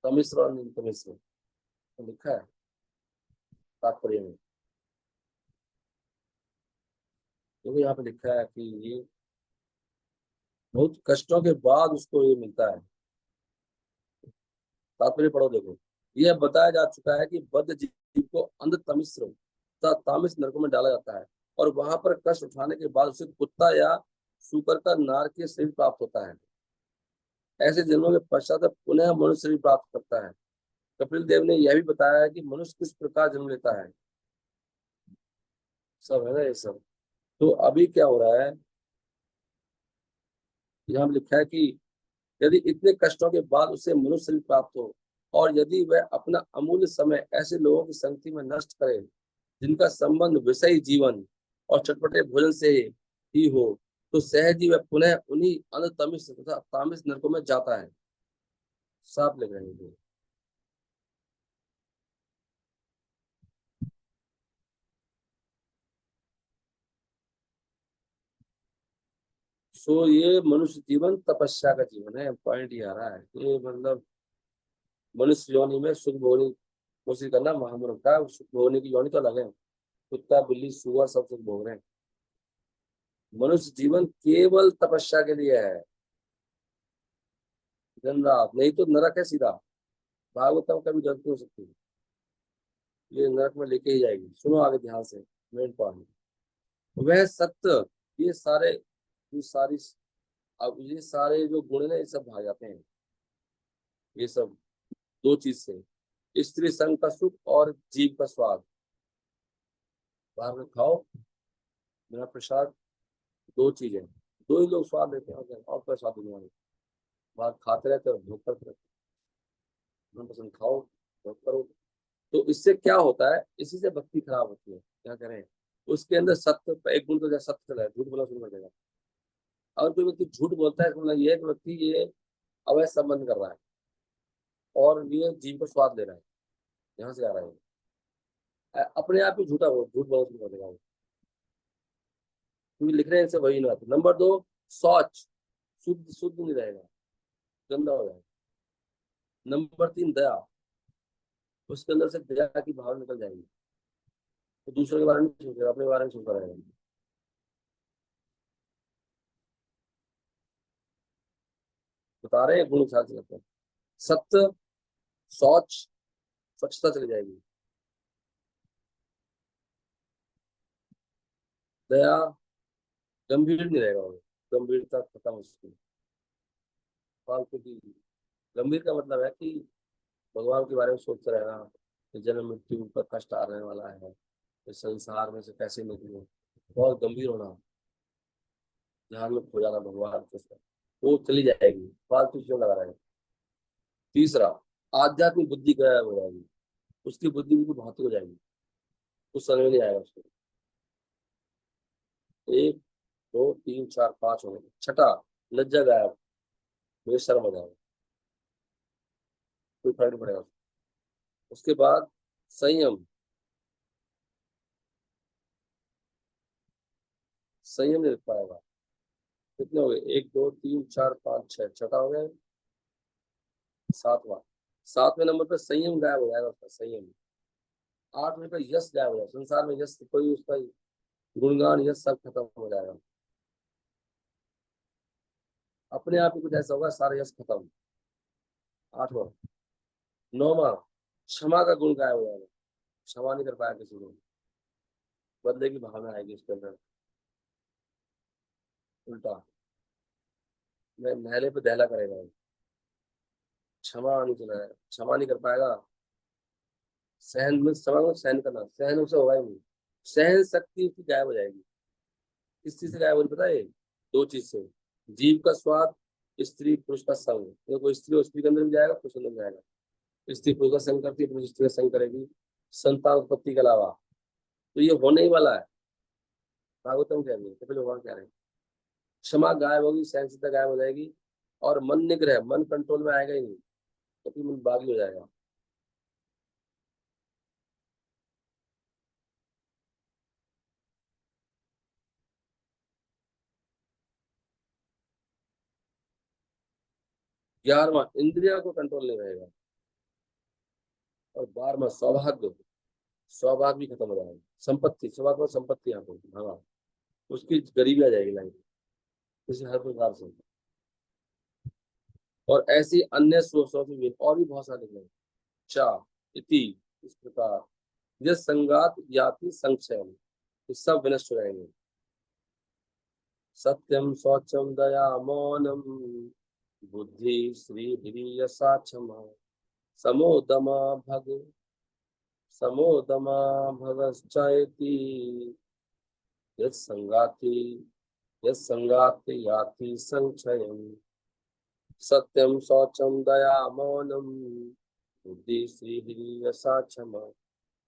तमिश्र और अंतमिश्र, तो लिखा है तात्पर्य में। देखो यहाँ पे लिखा है कि ये बहुत कष्टों के बाद उसको ये मिलता है। तात्पर्य पढ़ो देखो, यह बताया जा चुका है कि बद्ध जीव को अंध तमिश्र तथा तामिस नरकों में डाला जाता है, और वहां पर कष्ट उठाने के बाद उसे कुत्ता या सूकर का नारकीय शरीर प्राप्त होता है। ऐसे जन्मों के पश्चात पुनः मनुष्य शरीर प्राप्त करता है। कपिल देव ने यह भी बताया है कि मनुष्य किस प्रकार जन्म लेता है, सब है ना ये सब। तो अभी क्या हो रहा है, यहाँ लिखा है कि यदि इतने कष्टों के बाद उसे मनुष्य शरीर प्राप्त हो, और यदि वह अपना अमूल्य समय ऐसे लोगों की संगति में नष्ट करे जिनका संबंध विषयी जीवन और चटपटे भोजन से ही हो, तो सहज ही वह पुनः उन्हीं अनतमिष तथा तामिस नरकों में जाता है। साफ लिख रहे हैं। सो ये मनुष्य जीवन तपस्या का जीवन है, पॉइंट ये आ रहा है, ये मतलब मनुष्य योनि में सुख भोगने की कोशिश करना महामूर्ख का, सुख भोगने की योनि तो अलग है, कुत्ता बिल्ली सुअर सब सुख भोग रहे हैं। मनुष्य जीवन केवल तपस्या के लिए है, दिन रात, नहीं तो नरक है सीधा। भागवतम कभी गलती हो सकती है, ये नरक में लेके ही जाएगी। सुनो आगे ध्यान से, मेन पॉइंट, वह सत्य, ये सारे, ये सारी, अब ये सारे जो गुण है ना, ये सब भाग जाते हैं, ये सब दो चीज से, स्त्री संग का सुख और जीव का स्वाद। बाहर में खाओ बिना प्रसाद, दो चीजें, दो ही लोग स्वाद लेते हैं, और कोई स्वाद नहीं है। बाहर खाते रहते और भोग करते रहते, मनपसंद खाओ, भोग करो। तो इससे क्या होता है, इसी से भक्ति खराब होती है, क्या करें। उसके अंदर सत्य, एक गुण तो जैसे सत्य चला है, झूठ बोला शुरू कर देगा। अगर कोई व्यक्ति झूठ बोलता है, इसका मतलब ये है कि व्यक्ति ये अवैध संबंध कर रहा है और ये जीव को स्वाद ले रहा है, यहाँ से आ रहा है। अपने आप ही झूठा हो, झूठ बोलना शुरू कर देगा वो, क्योंकि लिख रहे हैं इनसे वही ना। नंबर दो, शौच, शुद्ध शुद्ध नहीं रहेगा, गंदा हो जाएगा। नंबर तीन, दया, उसके अंदर से दया की भाव निकल जाएगी, तो दूसरों के बारे में नहीं सोचेगा, अपने बारे में सोचता रहेगा। बता रहे हैं गुण साथ करते हैं, सत्य, शौच, स्वच्छता चली जाएगी, दया, गंभीर नहीं रहेगा वो, गंभीरता खत्म उसकी, फालतू की गंभीर का मतलब है कि भगवान के बारे में सोचते रहना, कि जन्म मृत्यु पर कष्ट आने वाला है, इस संसार में से कैसे निकलूं, बहुत गंभीर होना, ध्यान में खो जाना भगवान के साथ, वो चली जाएगी, फालतू चीजों लगा रहेगा। तीसरा, आध्यात्मिक बुद्धि गायब हो जाएगी, उसकी बुद्धि बिल्कुल भौतिक हो जाएगी, कुछ समझ में नहीं आएगा उसको। एक, दो, तीन, चार, पांच हो गए। छठा, लज्जा गायब, बेशर्म हो जाएगा, कोई फर्क नहीं पड़ेगा उसको। उसके बाद संयम, संयम नहीं रख पाएगा। कितने हो गए? एक, दो, तीन, चार, पाँच, छह, छठा हो गया। सातवां, सातवें नंबर पे संयम गायब हो जाएगा उसका, संयम। आठवें पे यश गायब हो जाएगा, संसार में यश कोई उसका गुणगान यश सब खत्म हो जाएगा, अपने आप ही कुछ ऐसा होगा, सारा यश खत्म। आठवां। नौवां, क्षमा का गुण गायब हो जाएगा, क्षमा नहीं कर पाया किसी को, बदले की भावना आएगी उसके अंदर। उल्टा, मैं नहले पे दहला करेगा वो। क्षमा नहीं चला है, क्षमा नहीं कर पाएगा। सहन में, क्षमा को सहन करना, सहन उसे होगा ही नहीं, सहन शक्ति उसकी गायब हो जाएगी। किस चीज से गायब हो पता है? दो चीज से, जीव का स्वाद, स्त्री पुरुष का संग। देखो, स्त्री और स्त्री के अंदर भी जाएगा, पुरुष के अंदर भी जाएगा। स्त्री पुरुष का संग करती है, पुरुष स्त्री का संग करेगी, संतान उत्पत्ति के अलावा। तो ये होने ही वाला है, भागवतम कह रही है, कपिल भगवान कह रहे हैं। क्षमा गायब होगी, सहनशीलता गायब हो जाएगी, और मन निग्रह, मन कंट्रोल में आएगा ही नहीं, तो मन बागी हो जाएगा। ग्यारहवा, इंद्रिया को कंट्रोल नहीं रहेगा। और बारहवा, सौभाग्य, सौभाग्य भी खत्म हो जाएगा। संपत्ति, सौभाग्य और संपत्ति यहाँ पे भगा, उसकी गरीबी आ जाएगी लाइफ, किसी हर प्रकार से। और ऐसी अन्य सोर्सों से भी, और भी बहुत सारे हैं। चार, इति, इस प्रकार, यह संगात याति संक्षेम, ये सब विनष्ट हो जाएंगे। सत्यम शौचम दया मौनम, बुद्धि श्री यशा क्षमा, समोदमा भग, समोदमा भगश्चैति, यत्संगाति, यत्संगाति याति संक्षयम्। सत्यम शौचम दया मौनम, बुद्धि श्री यशा क्षमा,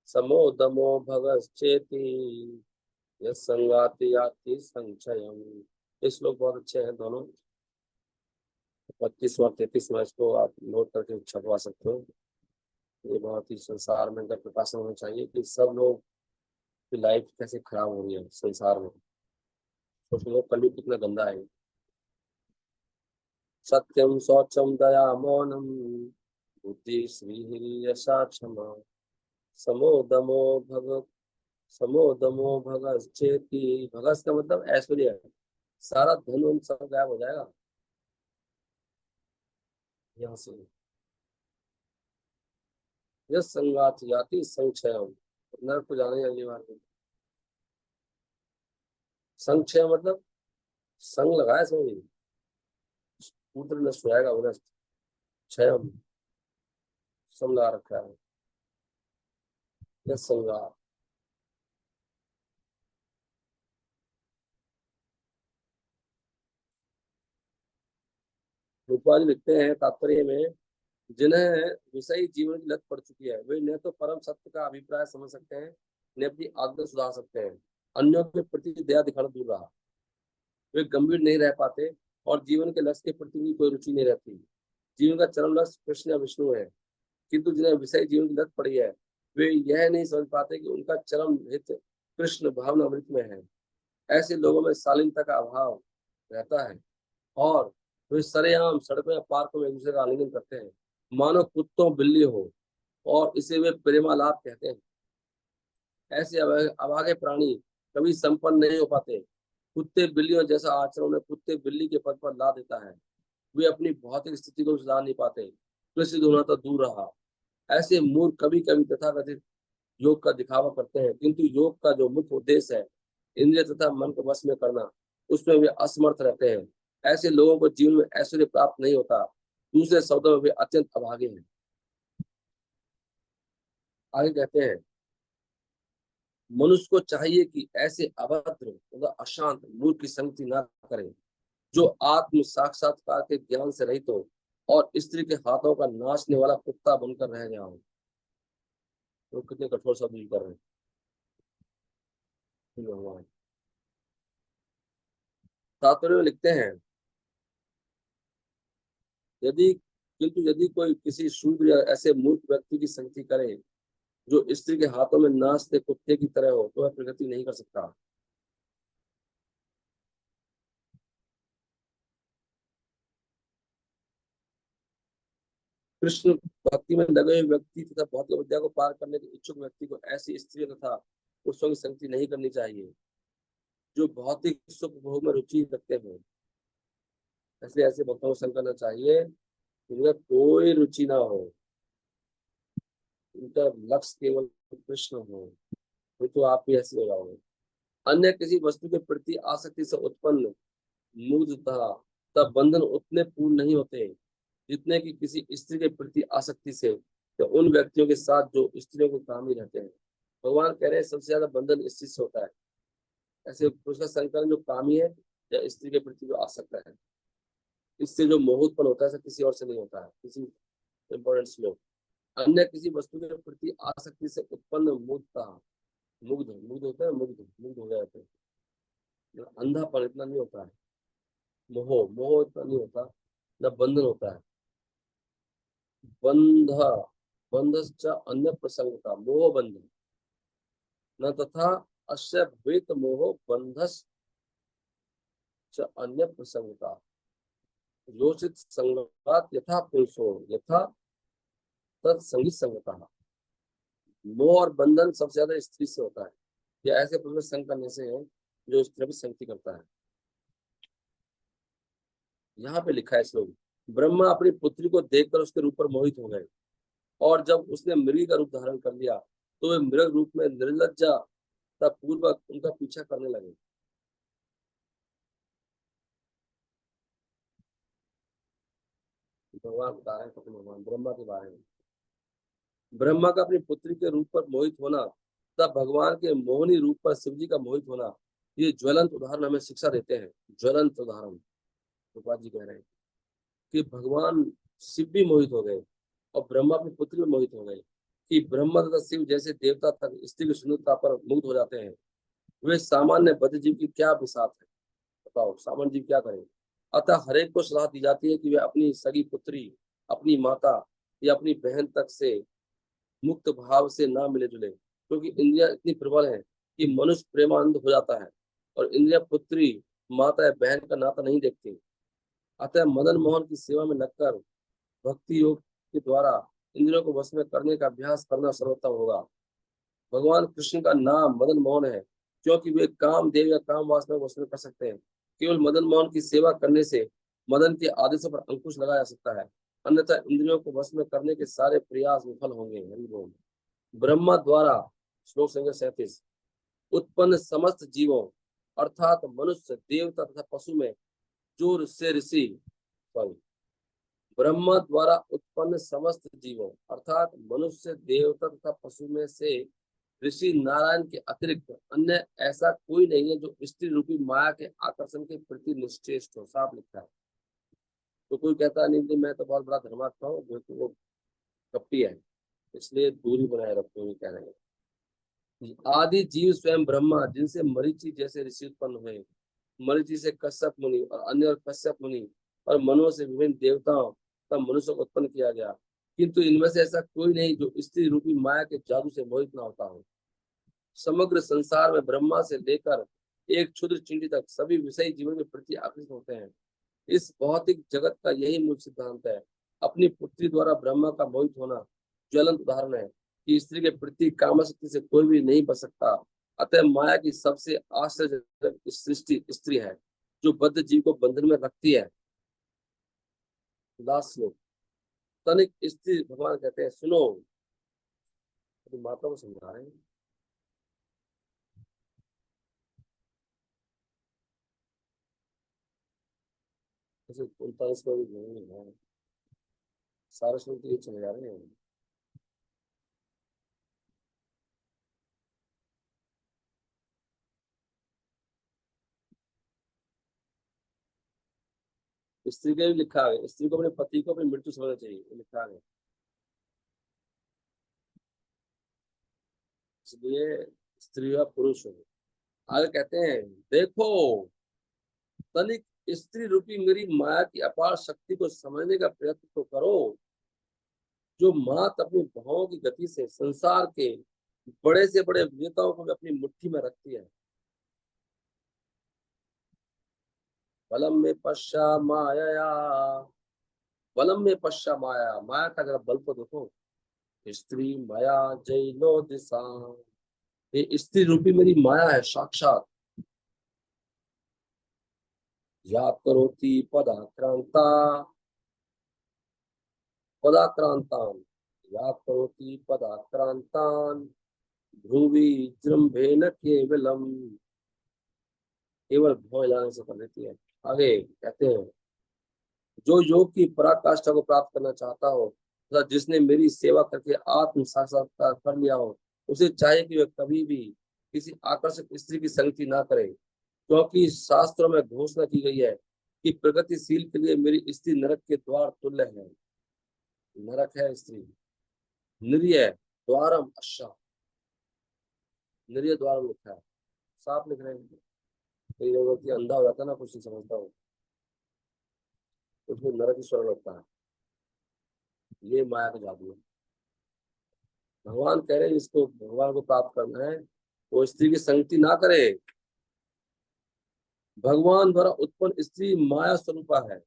समोदमो भगश्चेति, यत्संगाति याति संक्षयम्। ये श्लोक बहुत अच्छे हैं दोनों, 25वां 33वां, इसको आप नोट करके छपवा सकते हो। ये बहुत ही संसार में इनका प्रकाशन होना चाहिए कि सब लोग की लाइफ कैसे खराब हो रही है संसार में, सोच लो कलयुग कितना गंदा है। सत्यम शौचम दया मौनम, बुद्धि श्री यशा क्षमा, समोदमो भग, समोदमो भगश्चेति। भगस का मतलब ऐश्वर्य है, सारा धन उन सब गायब हो जाएगा यहाँ से। यस संगात याति संक्षयम, नरक को जाने अगली बार। संक्षय मतलब संग लगाया, समझ, पुत्र नष्ट हो जाएगा, वो नष्ट, क्षयम, सम लगा रखा है, यस संगात। रूपाली लिखते हैं तात्पर्य में, जिन्हें विषयी जीवन की लत पड़ चुकी है, वे न तो परम सत्य का अभिप्राय समझ सकते हैं, न अपनी आदत सुधार सकते हैं। अन्यों के प्रति दया दिखाना दूर रहा, वे गंभीर नहीं रह पाते, और जीवन के लक्ष्य के प्रति भी कोई रुचि नहीं रहती। जीवन का चरम लक्ष्य कृष्ण या विष्णु है, किंतु जिन्हें विषय जीवन की लत पड़ी है, वे यह नहीं समझ पाते कि उनका चरम हित कृष्ण भावना अमृत में है। ऐसे लोगों में शालीनता का अभाव रहता है, और वे सरेआम सड़कों या पार्कों में एक दूसरे का आलिंगन करते हैं, मानो कुत्तों बिल्ली हो, और इसे वे प्रेमालाप कहते हैं। ऐसे अभागे प्राणी कभी संपन्न नहीं हो पाते। कुत्ते बिल्लियों जैसा आचरण उन्हें कुत्ते बिल्ली के पद पर ला देता है। वे अपनी भौतिक स्थिति को सुधार नहीं पाते, प्रसिद्ध होना तो दूर रहा। ऐसे मूर्ख कभी कभी तथाकथित योग का दिखावा करते हैं, किंतु योग का जो मुख्य उद्देश्य है, इंद्रिय तथा मन को वश में करना, उसमें वे असमर्थ रहते हैं। ऐसे लोगों को जीवन में ऐश्वर्य प्राप्त नहीं होता, दूसरे शब्दों में वे अत्यंत अभागे हैं। आगे कहते हैं, मनुष्य को चाहिए कि ऐसे अभद्र मतलब अशांत मूर्ख की संगति ना करे, जो आत्म साक्षात्कार के ज्ञान से रहित हो और स्त्री के हाथों का नाचने वाला कुत्ता बनकर रह गया हो। तो कितने कठोर शब्द यूज कर रहे हैं भगवान। तात्पर्य में लिखते हैं, यदि किंतु यदि कोई किसी शूद्र या ऐसे मूर्ख व्यक्ति की संगति करे जो स्त्री के हाथों में नाचते कुत्ते की तरह हो, तो वह प्रगति नहीं कर सकता। कृष्ण भक्ति में लगे हुए व्यक्ति तथा भौतिक विद्या को पार करने के इच्छुक व्यक्ति को ऐसी स्त्री तथा पुरुषों की संगति नहीं करनी चाहिए जो भौतिक सुख भोग में रुचि रखते हैं। इसलिए ऐसे भक्तों को संग करना चाहिए जिनका कोई रुचि ना हो, उनका लक्ष्य केवल कृष्ण हो। तो आप भी ऐसे हो जाओगे। अन्य किसी वस्तु के प्रति आसक्ति से उत्पन्न मुग्धता तब बंधन उतने पूर्ण नहीं होते जितने कि किसी स्त्री के प्रति आसक्ति से, तो उन व्यक्तियों के साथ जो स्त्रियों को कामी रहते हैं। भगवान कह रहे हैं सबसे ज्यादा बंधन इस चीज से होता है, ऐसे पुरुष का संकल्प जो कामी है या स्त्री के प्रति जो आसक्त है। इससे जो मोह उत्पन्न होता है ऐसा किसी और से नहीं होता है। किसी इंपॉर्टेंट श्लोक, अन्य किसी वस्तु के प्रति आसक्ति से उत्पन्न मुग्धता, मुग्ध मुग्ध होता है, मुग्ध मुग्ध हो जाते हैं। अंधापन इतना नहीं होता है, मोह मोह इतना नहीं होता, न बंधन होता है। बंध बंधश्च अन्य प्रसंगता मोह बंध न तथा अस्य द्वैत मोह बंधश्च अन्य प्रसंगता योचित संगात यथा पुरुषो यथा तत्संगी संगता। मोह और बंधन सबसे ज्यादा स्त्री से होता है, या ऐसे पुरुष संग करने से है जो स्त्री की संगति करता है। यहाँ पे लिखा है श्लोक, ब्रह्मा अपनी पुत्री को देखकर उसके रूप पर मोहित हो गए, और जब उसने मृग का रूप धारण कर लिया तो वे मृग रूप में निर्लज्जा तब पूर्वक उनका पीछा करने लगे। भगवान बता रहे हैं अपने भगवान ब्रह्मा के बारे में। ब्रह्मा का अपनी पुत्री के रूप पर मोहित होना तब भगवान के मोहनी रूप पर शिव जी का मोहित होना, ये ज्वलंत उदाहरण हमें शिक्षा देते हैं। ज्वलंत उदाहरण गोपाल जी कह रहे हैं कि भगवान शिव भी मोहित हो गए और ब्रह्मा अपनी पुत्री में मोहित हो गए, कि ब्रह्मा तथा शिव जैसे देवता तक स्त्री की सुंदरता पर मुग्ध हो जाते हैं, वे सामान्य बद्ध जीव की क्या बिसात है। बताओ सामान्य जीव क्या करें। अतः हरेक को सलाह दी जाती है कि वे अपनी सगी पुत्री, अपनी माता या अपनी बहन तक से मुक्त भाव से ना मिले जुले, क्योंकि इंद्रिया इतनी प्रबल है कि मनुष्य प्रेमानंद हो जाता है और इंद्रिया पुत्री, माता या बहन का नाता नहीं देखती। अतः मदन मोहन की सेवा में लगकर भक्ति योग के द्वारा इंद्रियों को वश में करने का अभ्यास करना सर्वोत्तम होगा। भगवान कृष्ण का नाम मदन मोहन है, क्योंकि वे काम देव या काम वासना को वश में कर सकते हैं। केवल मदन मोहन की सेवा करने से मदन के आदेशों पर अंकुश लगाया जा सकता है, अन्यथा इंद्रियों को वश में करने के सारे प्रयास विफल होंगे। हरि बोल। ब्रह्मा द्वारा, श्लोक संख्या 37, उत्पन्न समस्त जीवों अर्थात मनुष्य देवता तथा पशु में जो से ऋषि, सॉरी, ब्रह्मा द्वारा उत्पन्न समस्त जीवों अर्थात मनुष्य देवता तथा पशु में से ऋषि नारायण के अतिरिक्त अन्य ऐसा कोई नहीं है जो स्त्री रूपी माया के आकर्षण के प्रति निश्चेष्ट हो। साफ लिखा है। तो कोई कहता नहीं कि मैं तो बहुत बड़ा धर्मात्मा हूँ, जो कि वो कपटी है, इसलिए दूरी बनाए रखो, ये कह रहे हैं। आदि जीव स्वयं ब्रह्मा, जिनसे मरीचि जैसे ऋषि उत्पन्न हुए, मरीचि से कश्यप मुनि और अन्य और कश्यप मुनि और मनु से विभिन्न देवताओं का मनुष्य को उत्पन्न किया गया, किंतु इनमें से ऐसा कोई नहीं जो स्त्री रूपी माया के जादू से मोहित न होता हो। समग्र संसार में ब्रह्मा से लेकर एक क्षुद्र चींटी तक सभी विषयी जीवन के प्रति आकर्षित होते हैं। इस भौतिक जगत का यही मूल सिद्धांत है। अपनी पुत्री द्वारा ब्रह्मा का मोहित होना ज्वलंत उदाहरण है कि स्त्री के प्रति कामशक्ति से कोई भी नहीं बच सकता। अतः माया की सबसे आश्चर्यजनक सृष्टि स्त्री है, जो बद्ध जीव को बंधन में रखती है। लास्ट श्लोक, तनिक स्त्री भगवान कहते हैं सुनो, अपनी माता को समझा रहे हैं। जैसे 39 में भी है। सारे श्लोक तो ये चले जा रहे हैं। स्त्री का भी लिखा है, स्त्री को अपने पति को अपनी मृत्यु समझना चाहिए, ये लिखा है। इसलिए स्त्री या पुरुष हो। आगे कहते हैं, देखो तनिक स्त्री रूपी मेरी माया की अपार शक्ति को समझने का प्रयत्न तो करो। जो मात अपनी भावों की गति से संसार के बड़े से बड़े विजेताओं को भी अपनी मुट्ठी में रखती है। बलम में पश्चा माया, बलम में पश्चा माया, माया का जरा बल को देखो। स्त्री माया जय लो दिशा, ये स्त्री रूपी मेरी माया है साक्षात। या करोति पदाक्रांता, पदाक्रांतान, या करोति पदाक्रांतान ध्रुवी जृंभेन केवलम, केवल भय जाने से कर देती है। आगे कहते हैं, जो योग की पराकाष्ठा को प्राप्त करना चाहता हो तथा जिसने मेरी सेवा करके आत्म साक्षात्कार कर लिया हो, उसे चाहिए कि वह कभी भी किसी आकर्षक स्त्री की संगति ना करे, क्योंकि शास्त्रों में घोषणा की गई है कि प्रगतिशील के लिए मेरी स्त्री नरक के द्वार तुल्य है। नरक है स्त्री, निर्य द्वारम अशा, निर्य द्वारम लिखा है, साफ लिख रहे हैं। कई व्यक्ति अंधा हो जाता है ना, कुछ नहीं समझता हो, उसको नरक ही स्वर्ग लगता है। ये माया का जादू है। भगवान कह रहे हैं इसको भगवान को प्राप्त करना है, वो स्त्री की संगति ना करे। भगवान द्वारा उत्पन्न स्त्री माया स्वरूपा है,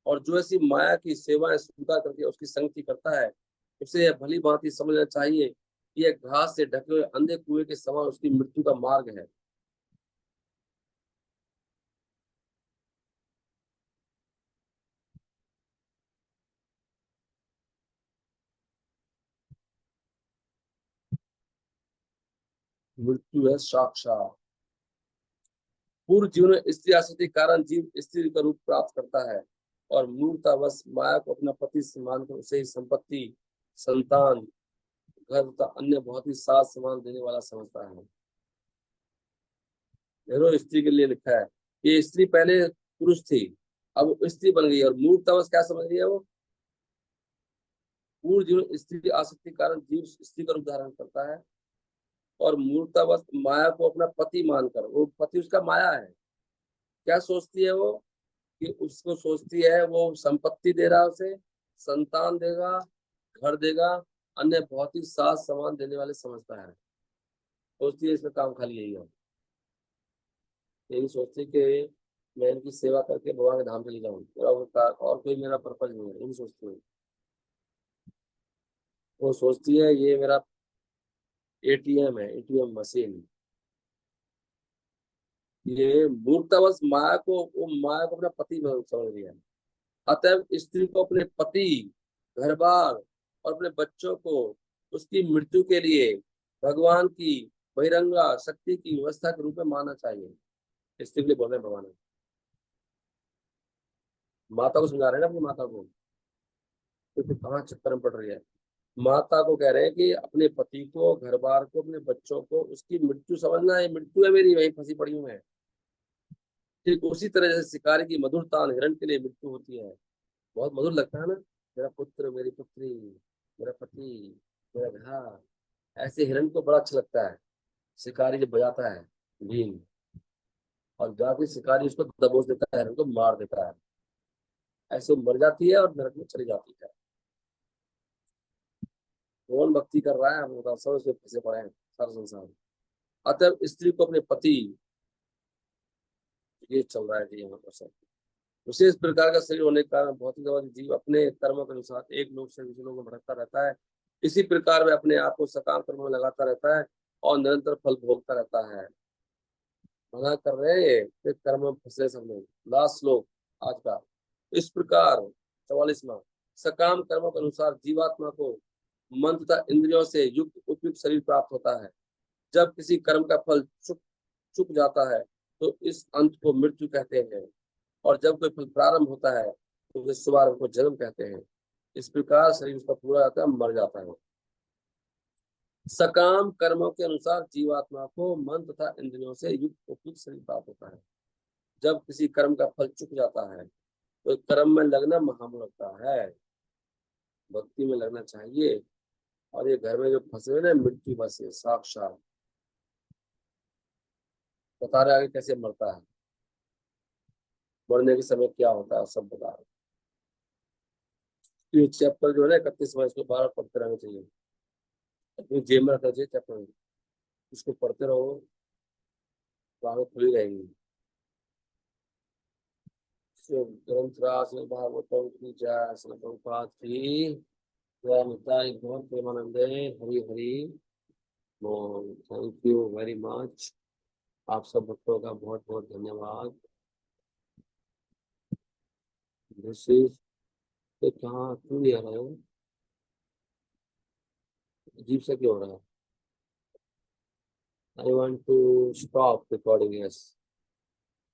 और जो ऐसी माया की सेवाएं स्वीकार करके उसकी संगति करता है, उसे यह भली भांति समझना चाहिए कि यह घास से ढके हुए अंधे कुएं के समान उसकी मृत्यु का मार्ग है। मृत्यु है साक्षात। पूर्व जीवन में स्त्री आसक्ति के कारण जीव स्त्री का रूप प्राप्त करता है, और मूर्तावश माया को अपना पति से मानकर उसे ही संपत्ति, संतान, घर तथा अन्य बहुत ही साथ सामान देने वाला समझता है। देखो स्त्री के लिए लिखा है, ये स्त्री पहले पुरुष थी, अब वो स्त्री बन गई, और मूर्तावश क्या समझ रही है वो? पूर्व जीवन स्त्री आसक्ति के कारण जीव स्त्री का रूप धारण करता है, और मूर्तावश माया को अपना पति मानकर, वो पति उसका माया है, क्या सोचती है वो? कि उसको सोचती है वो संपत्ति दे रहा है उसे, संतान देगा, घर देगा, अन्य बहुत ही साथ सामान देने वाले समझता है। सोचती है इसका काम खाली यही है, यही सोचती है कि मैं इनकी सेवा करके भगवान के धाम चली जाऊँ, और कोई मेरा पर्पज नहीं है, यही सोचती है। वो सोचती है ये मेरा एटीएम है, एटीएम मशीन। ये मूर्खतावश माया को, वो माया को अपना पति समझ रही है। अतएव स्त्री को अपने पति, घर बार और अपने बच्चों को उसकी मृत्यु के लिए भगवान की बहिरंगा शक्ति की व्यवस्था के रूप में मानना चाहिए। स्त्री के लिए बोल रहे हैं भगवान, माता को समझा रहे हैं ना अपनी माता को, क्योंकि कहाँ चक्कर में पड़ रही है। माता को कह रहे हैं कि अपने पति को, घर बार को, अपने बच्चों को उसकी मृत्यु समझना है, मृत्यु है मेरी, वही फंसी पड़ी हूँ मैं। ठीक उसी तरह जैसे शिकारी की मधुर तान हिरण के लिए मृत्यु होती है, बहुत मधुर लगता है ना, मेरा पुत्र, मेरी पुत्री, मेरा पति, मेरा घर, ऐसे हिरण को बड़ा अच्छा लगता है। शिकारी जब बजाता है बीन, और जाके शिकारी उसको दबोच देता है, हिरण को मार देता है, ऐसे वो मर जाती है और नरक में चली जाती है। कौन भक्ति कर रहा है, हम बताओ, सब इसमें फंसे पड़े हैं सारा संसार। अतः स्त्री को अपने पति, ये चल रहा है जी यहाँ पर सब। विशेष प्रकार का शरीर होने के कारण भौतिकवादी जीव अपने कर्मों के अनुसार एक लोग से दूसरे लोग में भटकता रहता है। इसी प्रकार वह अपने आप को सकाम कर्मों में लगाता रहता है और निरंतर फल भोगता रहता है। मना कर रहे हैं कि कर्म में फंसे सब लोग। लास्ट श्लोक आज का, इस प्रकार 44वां, सकाम कर्मों के अनुसार जीवात्मा को मन तथा इंद्रियों से युक्त उपयुक्त शरीर प्राप्त होता है। जब किसी कर्म का फल चुक चुक जाता है तो इस अंत को मृत्यु कहते हैं, और जब कोई फल प्रारंभ होता है तो उसे शुभारंभ को जन्म कहते हैं। इस प्रकार शरीर उसका पूरा आता है, मर जाता है। सकाम कर्मों के अनुसार जीवात्मा को मन तथा इंद्रियों से युक्त उपयुक्त शरीर प्राप्त होता है। जब किसी कर्म का फल चुक जाता है तो कर्म में लगना महान लगता है, भक्ति में लगना चाहिए। और ये घर में जो फंसे हुए ना, मृत्यु बस है साक्षात। बता रहे आगे कैसे मरता है, मरने के समय क्या होता है, सब बता रहे। ये चैप्टर जो है ना 31वां, इसको 12 पढ़ते रहना चाहिए, अपनी जेब में रखना चाहिए चैप्टर, इसको पढ़ते रहो तो आगे खुली रहेंगी। श्री ग्रंथराज श्री भागवतम की जय, श्री प्रभुपाद की जय, निताई गौर प्रेमानंदे, हरि हरि बोल। Thank you very much. आप सब भक्तों का बहुत बहुत धन्यवाद। दिस इज, कहाँ क्यों नहीं आ रहे हो, अजीब सा क्यों हो रहा है। I want to stop recording, yes.